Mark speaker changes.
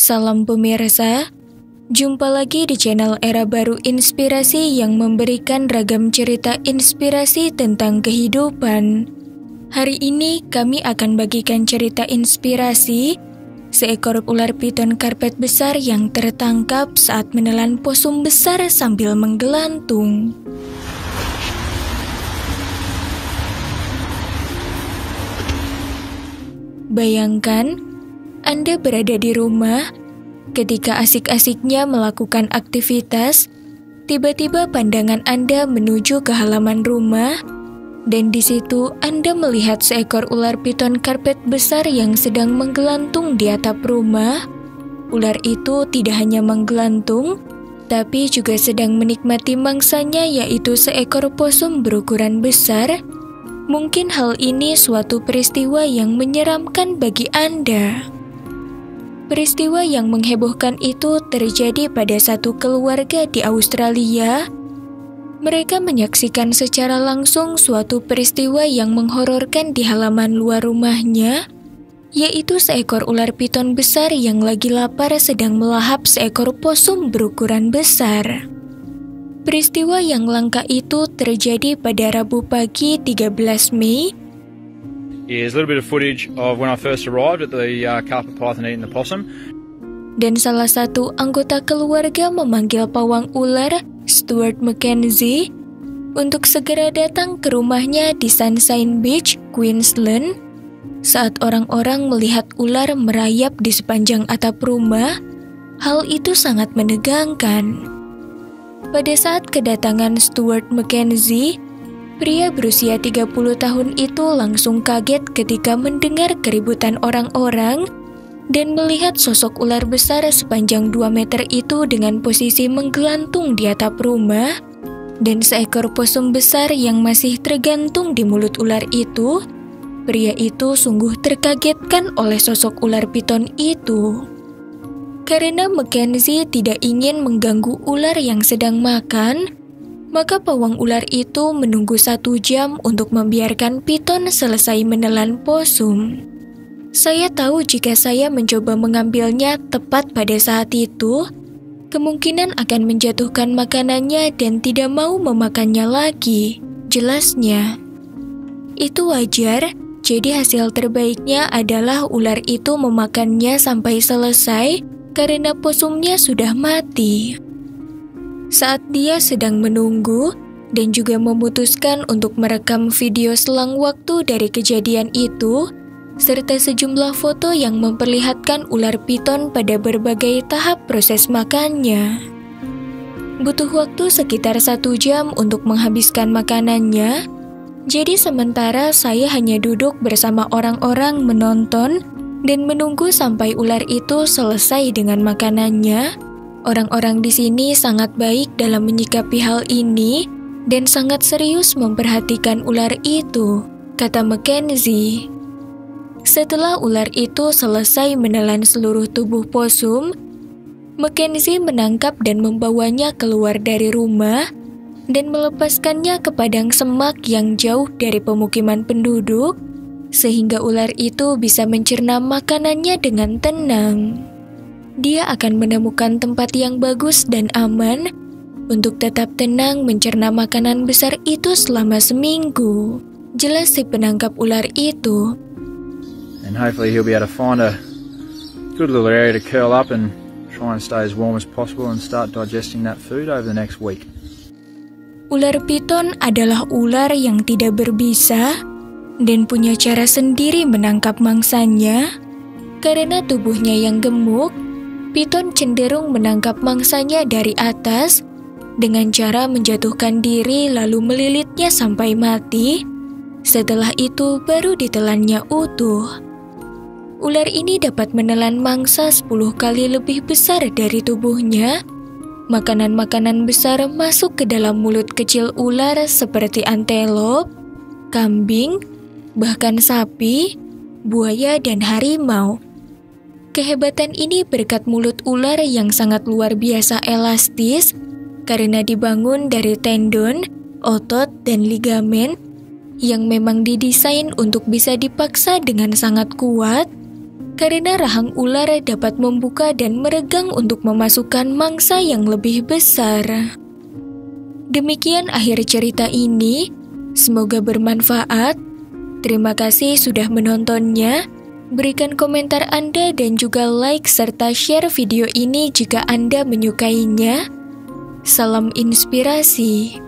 Speaker 1: Salam pemirsa, jumpa lagi di channel Era Baru Inspirasi yang memberikan ragam cerita inspirasi tentang kehidupan. Hari ini kami akan bagikan cerita inspirasi seekor ular piton karpet besar yang tertangkap saat menelan posum besar sambil menggelantung. Bayangkan, Anda berada di rumah, ketika asik-asiknya melakukan aktivitas, tiba-tiba pandangan Anda menuju ke halaman rumah, dan di situ Anda melihat seekor ular piton karpet besar yang sedang menggelantung di atap rumah. Ular itu tidak hanya menggelantung, tapi juga sedang menikmati mangsanya, yaitu seekor posum berukuran besar. Mungkin hal ini suatu peristiwa yang menyeramkan bagi Anda. Peristiwa yang menghebohkan itu terjadi pada satu keluarga di Australia. Mereka menyaksikan secara langsung suatu peristiwa yang menghororkan di halaman luar rumahnya, yaitu seekor ular piton besar yang lagi lapar sedang melahap seekor posum berukuran besar. Peristiwa yang langka itu terjadi pada Rabu pagi 13 Mei.
Speaker 2: Here's a little bit of footage of when I first arrived at the carpet python eating the possum.
Speaker 1: Dan salah satu anggota keluarga memanggil pawang ular, Stuart Mackenzie, untuk segera datang ke rumahnya di Sunshine Beach, Queensland. Saat orang-orang melihat ular merayap di sepanjang atap rumah, hal itu sangat menegangkan. Pada saat kedatangan Stuart Mackenzie, pria berusia 30 tahun itu langsung kaget ketika mendengar keributan orang-orang dan melihat sosok ular besar sepanjang 2 meter itu dengan posisi menggelantung di atap rumah, dan seekor posum besar yang masih tergantung di mulut ular itu. Pria itu sungguh terkagetkan oleh sosok ular piton itu. Karena Mackenzie tidak ingin mengganggu ular yang sedang makan, maka pawang ular itu menunggu 1 jam untuk membiarkan piton selesai menelan posum. Saya tahu jika saya mencoba mengambilnya tepat pada saat itu, kemungkinan akan menjatuhkan makanannya dan tidak mau memakannya lagi, jelasnya. Itu wajar, jadi hasil terbaiknya adalah ular itu memakannya sampai selesai karena posumnya sudah mati. Saat dia sedang menunggu dan juga memutuskan untuk merekam video selang waktu dari kejadian itu, serta sejumlah foto yang memperlihatkan ular piton pada berbagai tahap proses makannya. Butuh waktu sekitar 1 jam untuk menghabiskan makanannya, jadi sementara saya hanya duduk bersama orang-orang menonton dan menunggu sampai ular itu selesai dengan makanannya. Orang-orang di sini sangat baik dalam menyikapi hal ini dan sangat serius memperhatikan ular itu, kata Mackenzie. Setelah ular itu selesai menelan seluruh tubuh posum, Mackenzie menangkap dan membawanya keluar dari rumah dan melepaskannya ke padang semak yang jauh dari pemukiman penduduk, sehingga ular itu bisa mencerna makanannya dengan tenang. Dia akan menemukan tempat yang bagus dan aman untuk tetap tenang mencerna makanan besar itu selama seminggu, jelas si penangkap ular itu.
Speaker 2: And hopefully he'll be able to find a good little area to curl up and try and stay as warm as possible and start digesting that food over the next week.
Speaker 1: Ular piton adalah ular yang tidak berbisa dan punya cara sendiri menangkap mangsanya. Karena tubuhnya yang gemuk, piton cenderung menangkap mangsanya dari atas dengan cara menjatuhkan diri lalu melilitnya sampai mati. Setelah itu baru ditelannya utuh. Ular ini dapat menelan mangsa 10 kali lebih besar dari tubuhnya. Makanan-makanan besar masuk ke dalam mulut kecil ular seperti antelop, kambing, bahkan sapi, buaya, dan harimau. Kehebatan ini berkat mulut ular yang sangat luar biasa elastis karena dibangun dari tendon, otot, dan ligamen yang memang didesain untuk bisa dipaksa dengan sangat kuat. karena rahang ular dapat membuka dan meregang untuk memasukkan mangsa yang lebih besar. Demikian akhir cerita ini, semoga bermanfaat. Terima kasih sudah menontonnya. Berikan komentar Anda dan juga like serta share video ini jika Anda menyukainya. Salam inspirasi.